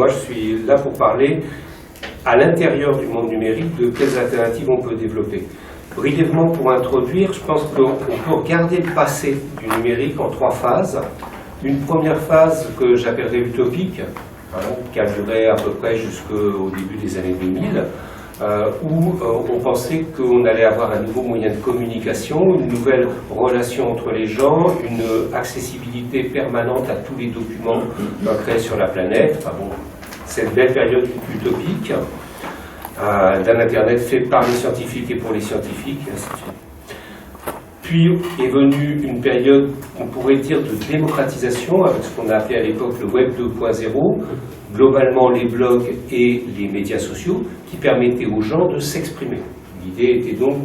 moi je suis là pour parler à l'intérieur du monde numérique de quelles alternatives on peut développer. Brièvement pour introduire, je pense qu'on peut regarder le passé du numérique en 3 phases. Une première phase que j'appellerais utopique, qui a duré à peu près jusqu'au début des années 2000, où on pensait qu'on allait avoir un nouveau moyen de communication, une nouvelle relation entre les gens, une accessibilité permanente à tous les documents créés sur la planète. Enfin bon, cette belle période utopique d'un Internet fait par les scientifiques et pour les scientifiques, et ainsi de suite. Puis est venue une période, on pourrait dire, de démocratisation, avec ce qu'on a appelé à l'époque le Web 2.0, globalement les blogs et les médias sociaux, qui permettaient aux gens de s'exprimer. L'idée était donc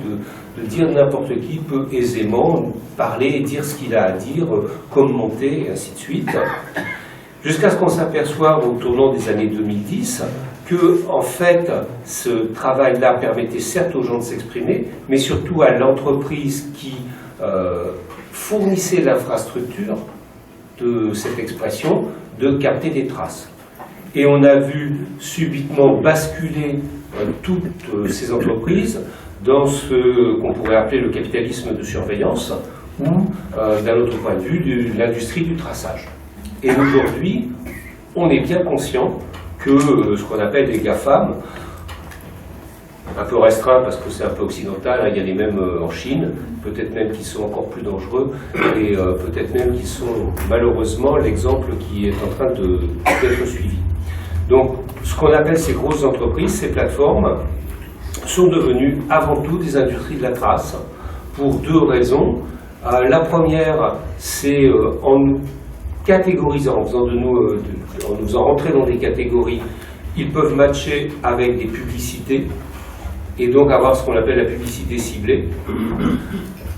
de dire n'importe qui peut aisément parler et dire ce qu'il a à dire, commenter, et ainsi de suite. Jusqu'à ce qu'on s'aperçoive au tournant des années 2010 que, en fait, ce travail-là permettait certes aux gens de s'exprimer, mais surtout à l'entreprise qui fournissait l'infrastructure de cette expression de capter des traces. Et on a vu subitement basculer toutes ces entreprises dans ce qu'on pourrait appeler le capitalisme de surveillance ou, d'un autre point de vue, de l'industrie du traçage. Et aujourd'hui, on est bien conscient que ce qu'on appelle les GAFAM, un peu restreint parce que c'est un peu occidental, hein, il y a les mêmes en Chine, peut-être même qui sont encore plus dangereux, et peut-être même qui sont malheureusement l'exemple qui est en train d'être suivi. Donc, ce qu'on appelle ces grosses entreprises, ces plateformes, sont devenues avant tout des industries de la trace, pour 2 raisons. La première, c'est en nous catégorisant, en nous faisant rentrer dans des catégories, ils peuvent matcher avec des publicités, et donc avoir ce qu'on appelle la publicité ciblée.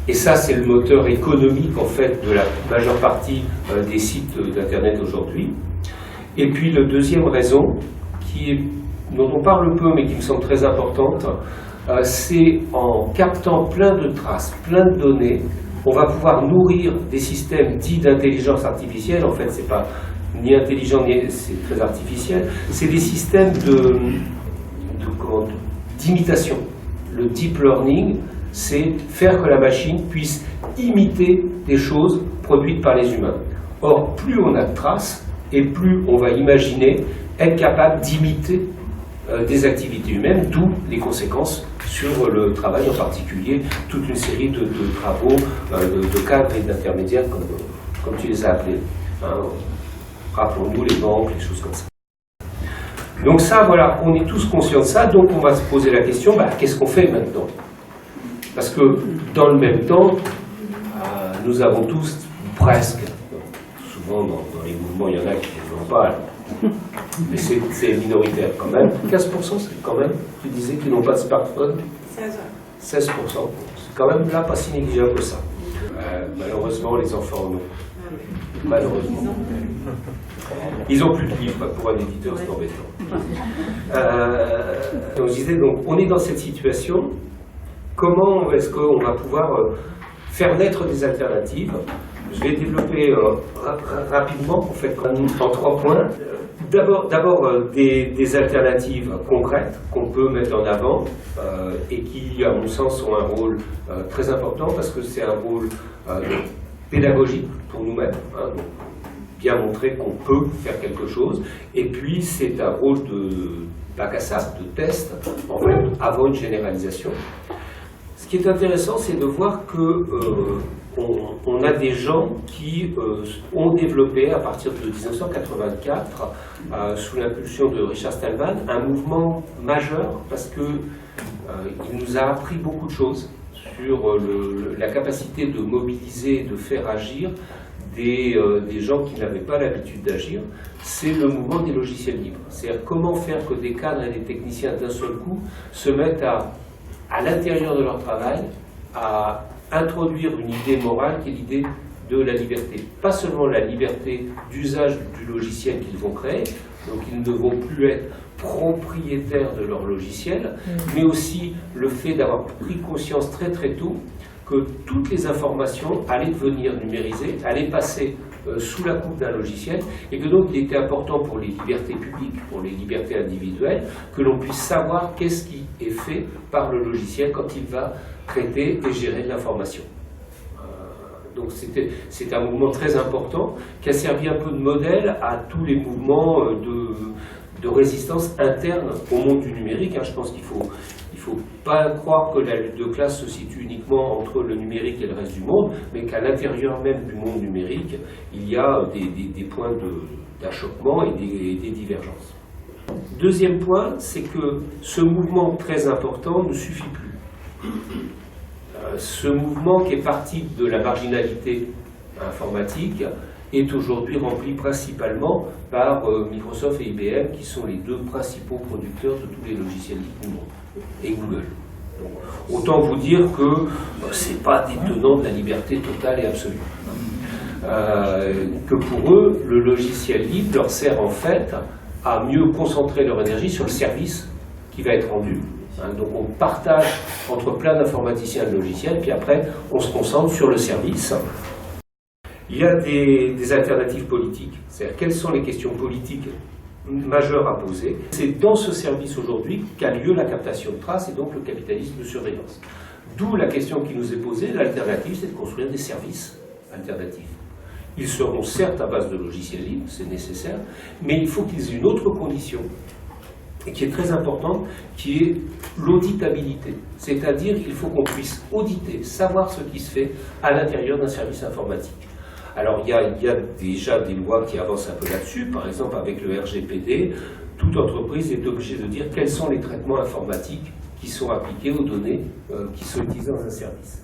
Et ça, c'est le moteur économique, en fait, de la majeure partie des sites d'Internet aujourd'hui. Et puis, la deuxième raison, dont on parle peu, mais qui me semble très importante, c'est en captant plein de traces, plein de données, on va pouvoir nourrir des systèmes dits d'intelligence artificielle. En fait, c'est pas ni intelligent, ni c'est très artificiel. C'est des systèmes d'imitation. Le deep learning, c'est faire que la machine puisse imiter des choses produites par les humains. Or, plus on a de traces, et plus on va imaginer être capable d'imiter des activités humaines, d'où les conséquences sur le travail, en particulier toute une série de travaux, de cadres et d'intermédiaires, comme tu les as appelés. Hein, rappelons-nous les banques, les choses comme ça. Donc ça, voilà, on est tous conscients de ça, donc on va se poser la question, qu'est-ce qu'on fait maintenant? Parce que dans le même temps, nous avons tous, presque, souvent dans les mouvements, il y en a qui ne l'ont pas, mais c'est minoritaire quand même. 15%, c'est quand même, tu disais qu'ils n'ont pas de smartphone. 16%. C'est quand même là pas si négligeable que ça. Malheureusement, les enfants en ont. Malheureusement. Ils n'ont plus de livres, pour un éditeur, c'est embêtant. On disait donc, on est dans cette situation. Comment est-ce qu'on va pouvoir faire naître des alternatives? Je vais développer rapidement, en fait, en 3 points. D'abord des alternatives concrètes qu'on peut mettre en avant et qui, à mon sens, ont un rôle très important parce que c'est un rôle pédagogique pour nous-mêmes, hein, donc bien montrer qu'on peut faire quelque chose. Et puis, c'est un rôle de bac à sable, de test, en fait, avant une généralisation. Ce qui est intéressant, c'est de voir que on a des gens qui ont développé, à partir de 1984, sous l'impulsion de Richard Stallman, un mouvement majeur parce qu'il nous a appris beaucoup de choses sur la capacité de mobiliser et de faire agir des gens qui n'avaient pas l'habitude d'agir. C'est le mouvement des logiciels libres. C'est-à-dire comment faire que des cadres et des techniciens d'un seul coup se mettent à l'intérieur de leur travail à introduire une idée morale qui est l'idée de la liberté. Pas seulement la liberté d'usage du logiciel qu'ils vont créer, donc ils ne vont plus être propriétaires de leur logiciel, mais aussi le fait d'avoir pris conscience très très tôt que toutes les informations allaient devenir numérisées, allaient passer sous la coupe d'un logiciel, et que donc il était important pour les libertés publiques, pour les libertés individuelles, que l'on puisse savoir qu'est-ce qui est fait par le logiciel quand il va traiter et gérer de l'information. Donc c'est un mouvement très important qui a servi un peu de modèle à tous les mouvements de résistance interne au monde du numérique. Je pense qu'il faut pas croire que la lutte de classe se situe uniquement entre le numérique et le reste du monde, mais qu'à l'intérieur même du monde numérique, il y a des points d'achoppement et des divergences. Deuxième point, c'est que ce mouvement très important ne suffit plus. Ce mouvement qui est parti de la marginalité informatique est aujourd'hui rempli principalement par Microsoft et IBM, qui sont les deux principaux producteurs de tous les logiciels libres du monde, et Google. Donc, autant vous dire que ce n'est pas des tenants de la liberté totale et absolue. Que pour eux, le logiciel libre leur sert en fait à mieux concentrer leur énergie sur le service qui va être rendu. Donc on partage entre plein d'informaticiens le logiciel, puis après on se concentre sur le service. Il y a des alternatives politiques, c'est-à-dire quelles sont les questions politiques majeures à poser. C'est dans ce service aujourd'hui qu'a lieu la captation de traces et donc le capitalisme de surveillance. D'où la question qui nous est posée, l'alternative c'est de construire des services alternatifs. Ils seront certes à base de logiciels libres, c'est nécessaire, mais il faut qu'ils aient une autre condition, et qui est très importante, qui est l'auditabilité. C'est-à-dire qu'il faut qu'on puisse auditer, savoir ce qui se fait à l'intérieur d'un service informatique. Alors il y a déjà des lois qui avancent un peu là-dessus, par exemple avec le RGPD, toute entreprise est obligée de dire quels sont les traitements informatiques qui sont appliqués aux données qui sont utilisées dans un service.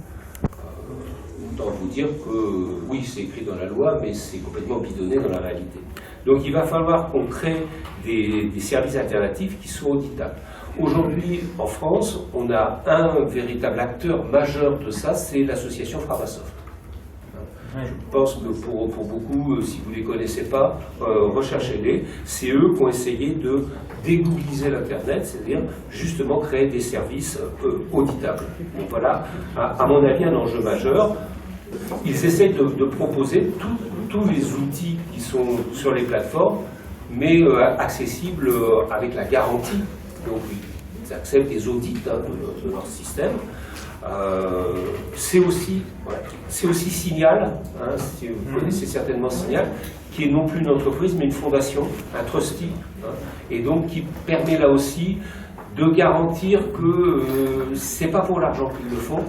Autant vous dire que oui, c'est écrit dans la loi, mais c'est complètement bidonné dans la réalité. Donc il va falloir qu'on crée des services alternatifs qui soient auditables. Aujourd'hui, en France, on a un véritable acteur majeur de ça, c'est l'association Framasoft. Je pense que pour beaucoup, si vous ne les connaissez pas, recherchez-les. C'est eux qui ont essayé de dégoogliser l'Internet, c'est-à-dire justement créer des services auditables. Donc voilà, à mon avis, un enjeu majeur. Ils essayent de proposer tous les outils qui sont sur les plateformes, mais accessibles avec la garantie. Donc ils acceptent des audits de leur système. C'est aussi Signal, si vous connaissez certainement Signal, qui est non plus une entreprise mais une fondation, un trustee, et donc qui permet là aussi de garantir que c'est pas pour l'argent qu'ils le font,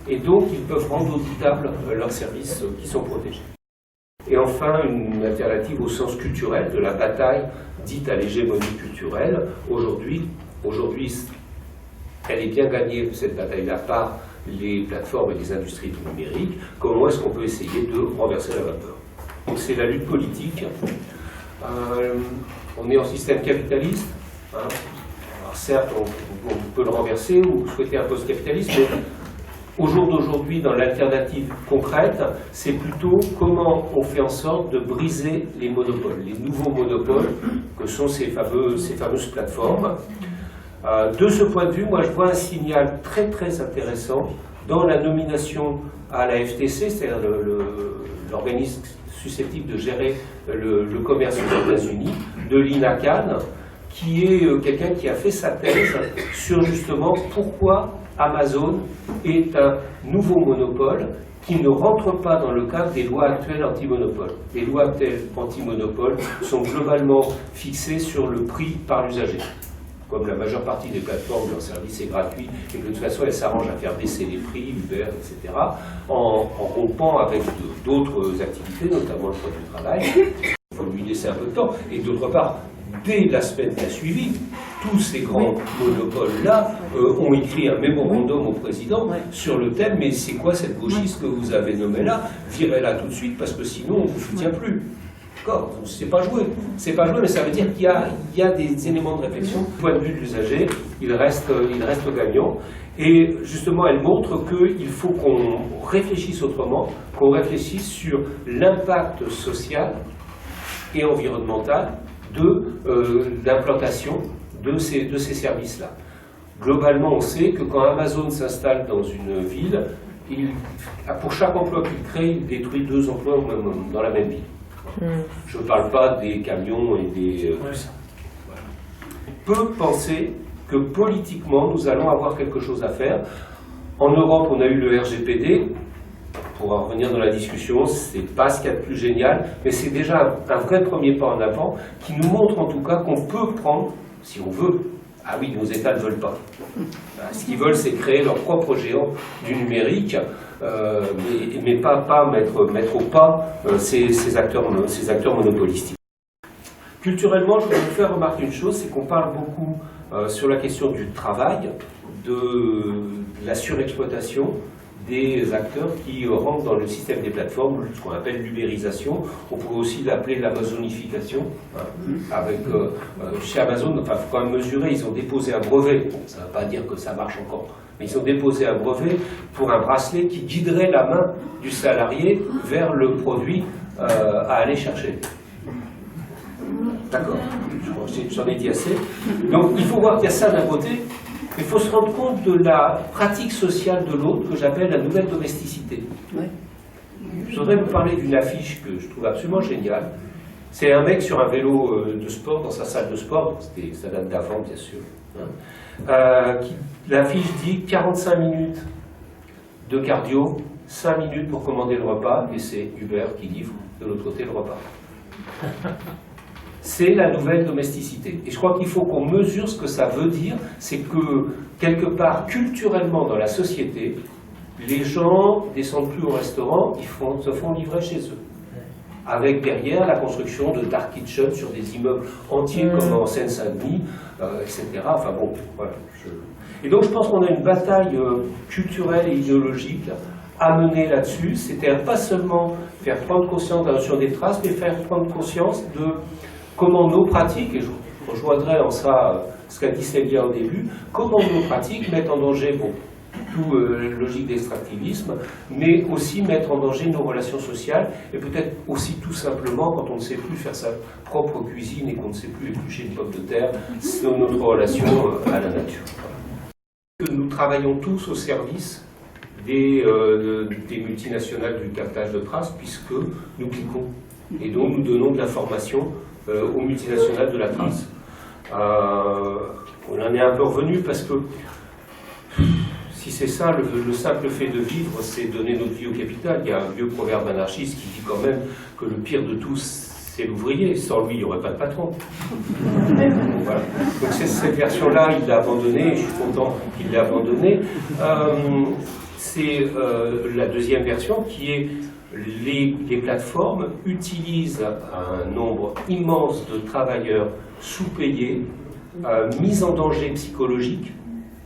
et donc ils peuvent rendre auditables leurs services qui sont protégés. Et enfin, une alternative au sens culturel de la bataille dite à l'hégémonie culturelle. Aujourd'hui, elle est bien gagnée, cette bataille-là, par les plateformes et les industries du numérique. Comment est-ce qu'on peut essayer de renverser la vapeur? Donc c'est la lutte politique. On est en système capitaliste. Alors certes, on peut le renverser ou souhaiter un post-capitalisme, mais au jour d'aujourd'hui, dans l'alternative concrète, c'est plutôt comment on fait en sorte de briser les monopoles, les nouveaux monopoles que sont ces fameuses plateformes. De ce point de vue, moi je vois un signal très très intéressant dans la nomination à la FTC, c'est-à-dire l'organisme susceptible de gérer le commerce aux États-Unis, de Lina Khan, qui est quelqu'un qui a fait sa thèse sur justement pourquoi Amazon est un nouveau monopole qui ne rentre pas dans le cadre des lois actuelles anti-monopole. Les lois actuelles anti-monopole sont globalement fixées sur le prix par l'usager. Comme la majeure partie des plateformes, leur service est gratuit et que de toute façon elles s'arrangent à faire baisser les prix, Uber, etc., en rompant avec d'autres activités, notamment le choix du travail. Il faut lui laisser un peu de temps. Et d'autre part, dès la semaine qui a suivi, tous ces grands monopoles-là ont écrit un mémorandum au président sur le thème « Mais c'est quoi cette gauchiste que vous avez nommée là? Virez-la tout de suite parce que sinon on ne vous soutient plus. » D'accord, c'est pas joué, mais ça veut dire qu'il y a des éléments de réflexion. Du point de vue de l'usager, il reste gagnant. Et justement, elle montre qu'il faut qu'on réfléchisse autrement, qu'on réfléchisse sur l'impact social et environnemental de l'implantation de ces services-là. Globalement, on sait que quand Amazon s'installe dans une ville, pour chaque emploi qu'il crée, il détruit 2 emplois dans la même ville. Je ne parle pas des camions et des... tout ça. Voilà. On peut penser que politiquement, nous allons avoir quelque chose à faire. En Europe, on a eu le RGPD. Pour en revenir dans la discussion, c'est pas ce qu'il y a de plus génial, mais c'est déjà un vrai premier pas en avant qui nous montre en tout cas qu'on peut prendre, si on veut. Ah oui, nos États ne veulent pas. Ce qu'ils veulent, c'est créer leur propre géant du numérique, mais pas mettre au pas ces acteurs monopolistiques. Culturellement, je voudrais vous faire remarquer une chose, c'est qu'on parle beaucoup sur la question du travail, de la surexploitation des acteurs qui rentrent dans le système des plateformes, ce qu'on appelle l'ubérisation. On pourrait aussi l'appeler l'amazonification. Avec, chez Amazon, il faut quand même mesurer, ils ont déposé un brevet, bon, ça ne veut pas dire que ça marche encore, mais ils ont déposé un brevet pour un bracelet qui guiderait la main du salarié vers le produit à aller chercher. D'accord, j'en ai dit assez. Donc il faut voir qu'il y a ça d'un côté. Il faut se rendre compte de la pratique sociale de l'autre que j'appelle la nouvelle domesticité. Ouais. Je voudrais vous parler d'une affiche que je trouve absolument géniale. C'est un mec sur un vélo de sport dans sa salle de sport, ça date d'avant bien sûr. L'affiche dit 45 minutes de cardio, 5 minutes pour commander le repas, et c'est Uber qui livre de l'autre côté le repas. C'est la nouvelle domesticité. Et je crois qu'il faut qu'on mesure ce que ça veut dire, c'est que, quelque part, culturellement dans la société, les gens ne descendent plus au restaurant, ils se font livrer chez eux. Avec derrière la construction de dark kitchen sur des immeubles entiers comme en Seine-Saint-Denis, etc. Enfin bon, voilà. Et donc je pense qu'on a une bataille culturelle et idéologique à mener là-dessus. C'est-à-dire pas seulement faire prendre conscience de la notion des traces, mais faire prendre conscience de comment nos pratiques, et je rejoindrai en ça ce qu'a dit Célia au début, comment nos pratiques mettent en danger, bon, toute logique d'extractivisme, mais aussi mettre en danger nos relations sociales, et peut-être aussi tout simplement, quand on ne sait plus faire sa propre cuisine et qu'on ne sait plus éplucher une pomme de terre, c'est notre relation à la nature. Nous travaillons tous au service des multinationales du captage de traces, puisque nous cliquons, et donc nous donnons de l'information aux multinationales de la trace. On en est un peu revenu parce que si c'est ça, le simple fait de vivre, c'est donner notre vie au capital. Il y a un vieux proverbe anarchiste qui dit quand même que le pire de tous, c'est l'ouvrier. Sans lui, il n'y aurait pas de patron. Voilà. Donc cette version-là, il l'a abandonnée, et je suis content qu'il l'ait abandonnée. C'est la deuxième version qui est les plateformes utilisent un nombre immense de travailleurs sous-payés, mis en danger psychologique.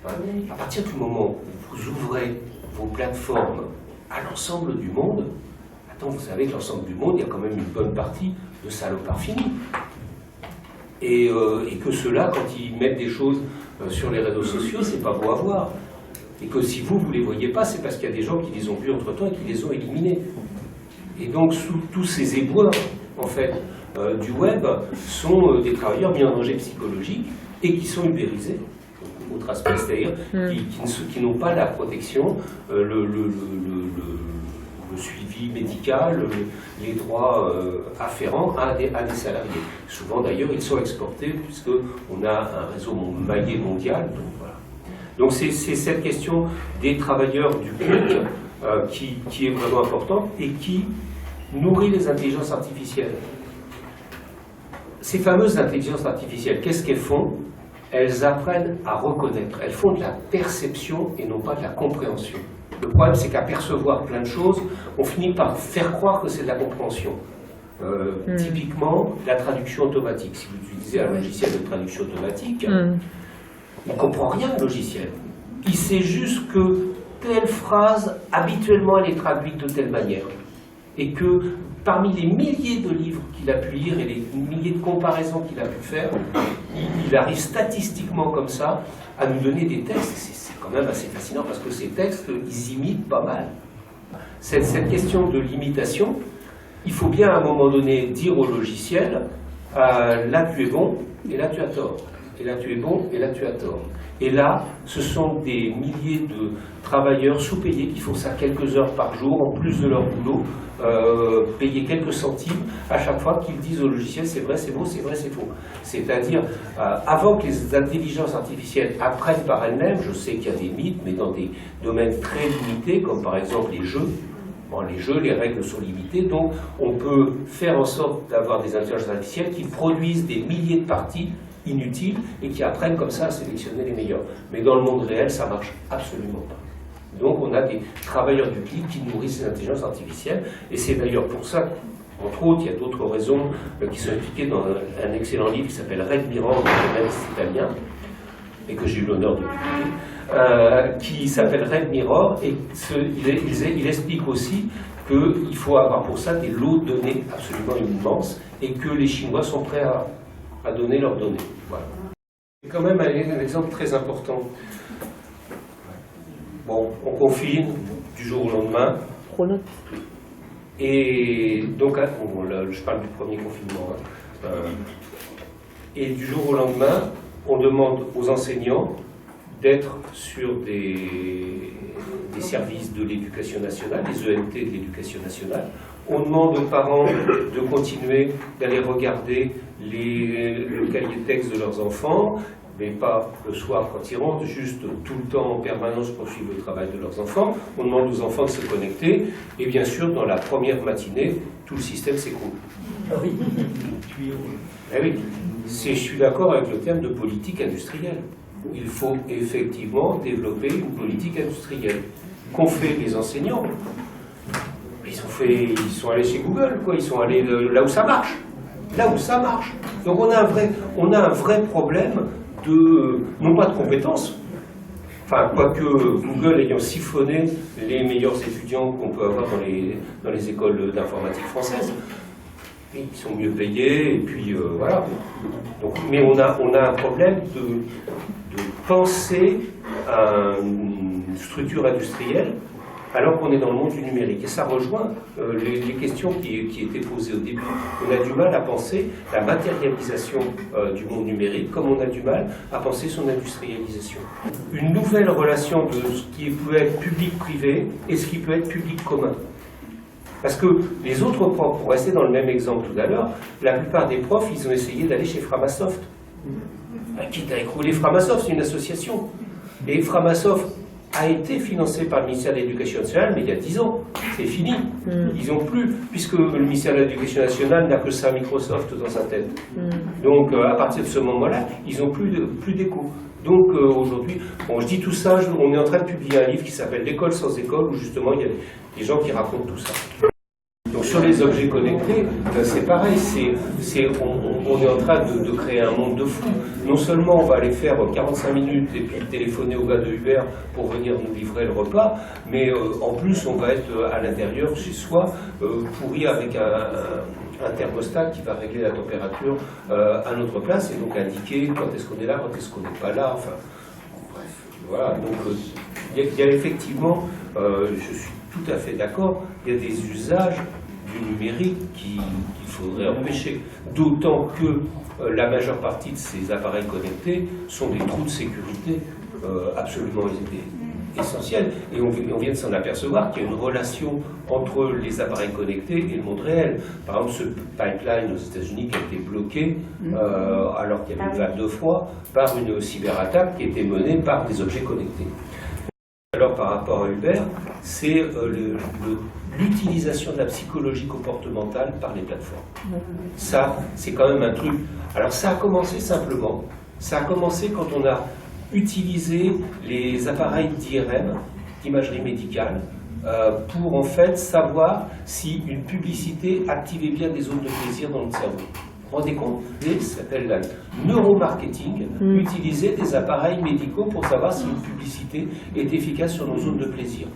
À partir du moment où vous ouvrez vos plateformes à l'ensemble du monde, vous savez que l'ensemble du monde, il y a quand même une bonne partie de salopards finis. Et que ceux-là, quand ils mettent des choses sur les réseaux sociaux, c'est pas beau à voir. Et que si vous ne les voyez pas, c'est parce qu'il y a des gens qui les ont vus entre-temps et qui les ont éliminés. Et donc, sous tous ces éboueurs, en fait, du web, sont des travailleurs mis en danger psychologique et qui sont ubérisés, autre aspect, c'est-à-dire qui n'ont pas la protection, le suivi médical, les droits afférents à des salariés. Souvent, d'ailleurs, ils sont exportés puisqu'on a un réseau maillé mondial. Donc, voilà. Donc c'est cette question des travailleurs du clic qui est vraiment importante et qui nourrit les intelligences artificielles. Ces fameuses intelligences artificielles, qu'est-ce qu'elles font? Elles apprennent à reconnaître. Elles font de la perception et non pas de la compréhension. Le problème, c'est qu'à percevoir plein de choses, on finit par faire croire que c'est de la compréhension. Typiquement, la traduction automatique. Si vous utilisez un logiciel de traduction automatique, il ne comprend rien, le logiciel. Il sait juste que telle phrase, habituellement, elle est traduite de telle manière. Et que parmi les milliers de livres qu'il a pu lire et les milliers de comparaisons qu'il a pu faire, il arrive statistiquement comme ça à nous donner des textes. C'est quand même assez fascinant parce que ces textes, ils imitent pas mal. Cette question de l'imitation, il faut bien à un moment donné dire au logiciel là tu es bon et là tu as tort. et là tu es bon, et là tu as tort. Et là, ce sont des milliers de travailleurs sous-payés qui font ça quelques heures par jour, en plus de leur boulot, payés quelques centimes à chaque fois qu'ils disent au logiciel c'est vrai, c'est beau, c'est vrai, c'est faux. C'est-à-dire, avant que les intelligences artificielles apprennent par elles-mêmes, je sais qu'il y a des mythes, mais dans des domaines très limités, comme par exemple les jeux. Bon, les jeux, les règles sont limitées, donc on peut faire en sorte d'avoir des intelligences artificielles qui produisent des milliers de parties inutiles et qui apprennent comme ça à sélectionner les meilleurs. Mais dans le monde réel, ça marche absolument pas. Donc on a des travailleurs du clic qui nourrissent ces intelligences artificielles, et c'est d'ailleurs pour ça, entre autres, il y a d'autres raisons qui sont expliquées dans un excellent livre qui s'appelle Red Mirror, de journaliste italien, et que j'ai eu l'honneur de publier, qui s'appelle Red Mirror, et il explique aussi qu'il faut avoir pour ça des lots de données absolument immenses, et que les Chinois sont prêts à donner leurs données. Voilà. C'est quand même un exemple très important. Bon, on confine du jour au lendemain. Et donc, bon, là, je parle du premier confinement. Et du jour au lendemain, on demande aux enseignants d'être sur des services de l'éducation nationale, les ENT de l'éducation nationale. On demande aux parents de continuer d'aller regarder le cahier de texte de leurs enfants, mais pas le soir quand ils rentrent, juste tout le temps en permanence pour suivre le travail de leurs enfants. On demande aux enfants de se connecter, et bien sûr, dans la première matinée, tout le système s'écroule. Ah oui. Eh oui, je suis d'accord avec le terme de politique industrielle. Il faut effectivement développer une politique industrielle. Qu'ont fait les enseignants? Ils sont allés chez Google, quoi. Ils sont allés là où ça marche. Là où ça marche. Donc on a un vrai problème non pas de compétences, enfin, quoique Google ayant siphonné les meilleurs étudiants qu'on peut avoir dans les écoles d'informatique françaises. Ils sont mieux payés, et puis voilà. Donc, mais on a un problème de penser à une structure industrielle alors qu'on est dans le monde du numérique. Et ça rejoint les questions qui étaient posées au début. On a du mal à penser la matérialisation du monde numérique, comme on a du mal à penser son industrialisation. Une nouvelle relation de ce qui peut être public-privé et ce qui peut être public-commun. Parce que les autres profs, pour rester dans le même exemple tout à l'heure, la plupart des profs, ils ont essayé d'aller chez Framasoft. Quitte à écrouler Framasoft, c'est une association. Et Framasoft a été financé par le ministère de l'Éducation nationale, mais il y a 10 ans. C'est fini. Ils n'ont plus, puisque le ministère de l'Éducation nationale n'a que ça Microsoft dans sa tête. Donc, à partir de ce moment-là, ils n'ont plus d'écho. Donc, aujourd'hui, bon, je dis tout ça, on est en train de publier un livre qui s'appelle L'école sans école, où justement, il y a des gens qui racontent tout ça. Donc, sur les objets connectés, c'est pareil, on est en train de créer un monde de fou. Non seulement on va aller faire 45 minutes et puis téléphoner au gars de Uber pour venir nous livrer le repas, mais en plus on va être à l'intérieur chez soi, pourri avec un thermostat qui va régler la température à notre place et donc indiquer quand est-ce qu'on est là, quand est-ce qu'on n'est pas là, enfin bref. Voilà, donc il y a effectivement, je suis tout à fait d'accord, il y a des usages du numérique qu'il faudrait empêcher, d'autant que la majeure partie de ces appareils connectés sont des trous de sécurité absolument essentiels. Et on vient de s'en apercevoir qu'il y a une relation entre les appareils connectés et le monde réel. Par exemple, ce pipeline aux États-Unis qui a été bloqué alors qu'il y avait une vague de froid par une cyberattaque qui a été menée par des objets connectés. Alors par rapport à Uber, c'est l'utilisation de la psychologie comportementale par les plateformes. Ça, c'est quand même un truc. Alors ça a commencé simplement. Ça a commencé quand on a utilisé les appareils d'IRM, d'imagerie médicale, pour en fait savoir si une publicité activait bien des zones de plaisir dans notre cerveau. Vous vous rendez compte? Ça s'appelle le neuromarketing, utiliser des appareils médicaux pour savoir si une publicité est efficace sur nos zones de plaisir.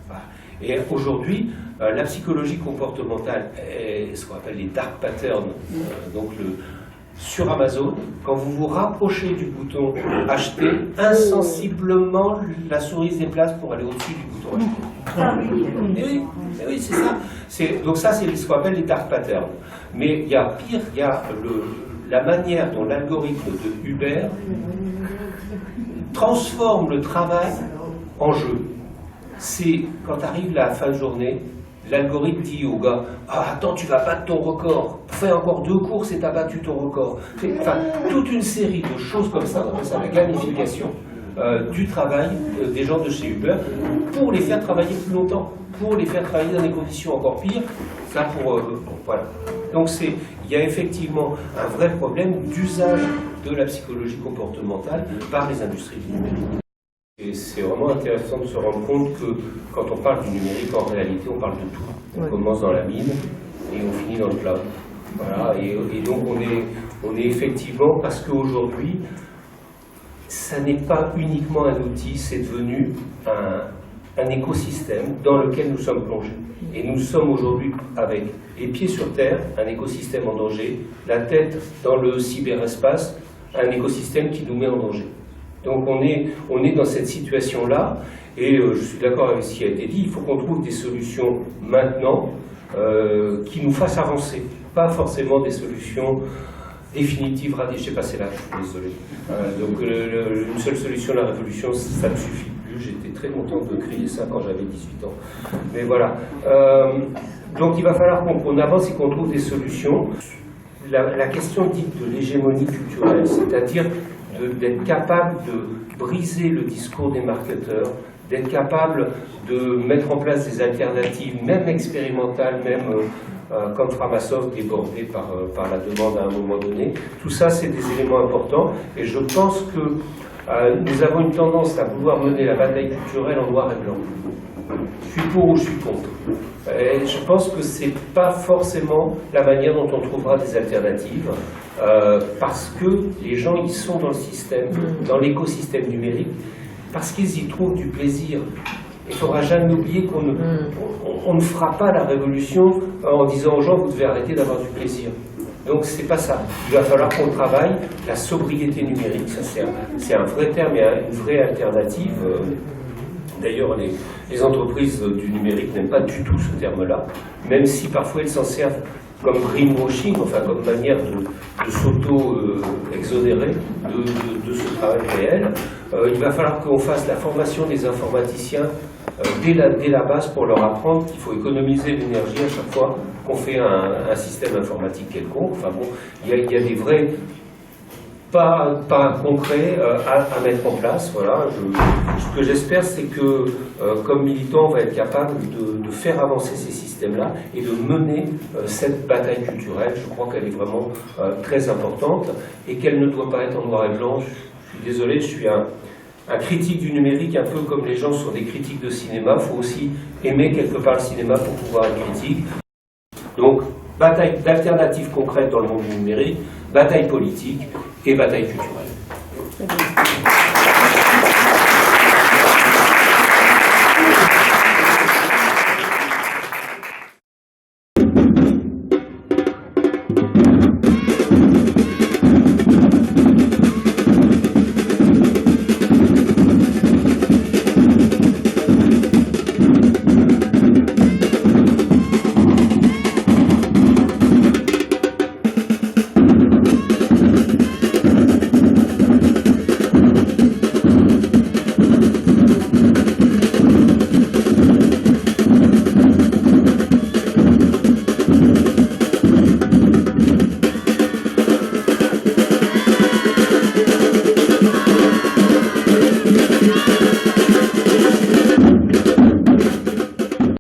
Voilà. Et aujourd'hui, la psychologie comportementale, ce qu'on appelle les dark patterns, donc sur Amazon, quand vous vous rapprochez du bouton acheter, insensiblement la souris se déplace pour aller au-dessus du bouton acheter. Et oui, c'est ça. Donc ça, c'est ce qu'on appelle les dark patterns. Mais il y a pire, il y a la manière dont l'algorithme de Uber transforme le travail en jeu. C'est quand arrive la fin de journée, l'algorithme dit au gars « Ah, attends, tu vas battre ton record, fais encore 2 courses et tu as battu ton record. » Enfin, toute une série de choses comme ça, on appelle ça la gamification du travail des gens de chez Uber, pour les faire travailler plus longtemps, pour les faire travailler dans des conditions encore pires. Ça voilà. Donc il y a effectivement un vrai problème d'usage de la psychologie comportementale par les industries du numérique. Et c'est vraiment intéressant de se rendre compte que quand on parle du numérique, en réalité, on parle de tout. On commence dans la mine et on finit dans le cloud. Voilà. Et donc on est effectivement, parce qu'aujourd'hui, ça n'est pas uniquement un outil, c'est devenu un écosystème dans lequel nous sommes plongés. Et nous sommes aujourd'hui, avec les pieds sur terre, un écosystème en danger, la tête dans le cyberespace, un écosystème qui nous met en danger. Donc on est dans cette situation-là, et je suis d'accord avec ce qui a été dit, il faut qu'on trouve des solutions maintenant qui nous fassent avancer, pas forcément des solutions définitives, j'ai passé l'âge, je suis désolé. Donc une seule solution, la révolution, ça ne suffit plus. J'étais très content de crier ça quand j'avais 18 ans. Mais voilà. Donc il va falloir qu'on avance et qu'on trouve des solutions. La question dite de l'hégémonie culturelle, c'est-à-dire d'être capable de briser le discours des marketeurs, d'être capable de mettre en place des alternatives, même expérimentales, même comme Framasoft, débordé par la demande à un moment donné. Tout ça, c'est des éléments importants, et je pense que nous avons une tendance à vouloir mener la bataille culturelle en noir et blanc. Je suis pour ou je suis contre. Et je pense que c'est pas forcément la manière dont on trouvera des alternatives, parce que les gens, ils sont dans le système, dans l'écosystème numérique, parce qu'ils y trouvent du plaisir. Il ne faudra jamais oublier qu'on ne fera pas la révolution en disant aux gens « vous devez arrêter d'avoir du plaisir ». Donc c'est pas ça. Il va falloir qu'on travaille la sobriété numérique. Ça c'est un vrai terme et une vraie alternative. D'ailleurs, les entreprises du numérique n'aiment pas du tout ce terme-là, même si parfois elles s'en servent comme greenwashing, enfin comme manière de s'auto-exonérer de ce travail réel. Il va falloir qu'on fasse la formation des informaticiens dès la base pour leur apprendre qu'il faut économiser l'énergie à chaque fois qu'on fait un système informatique quelconque. Enfin bon, il y a des vrais pas concret à mettre en place. Voilà. Ce que j'espère, c'est que comme militant, on va être capable de faire avancer ces systèmes-là et de mener cette bataille culturelle. Je crois qu'elle est vraiment très importante et qu'elle ne doit pas être en noir et blanc. Je suis désolé, je suis un critique du numérique, un peu comme les gens sont des critiques de cinéma. Il faut aussi aimer quelque part le cinéma pour pouvoir être critique. Donc, bataille d'alternatives concrètes dans le monde du numérique, bataille politique et bataille culturelle.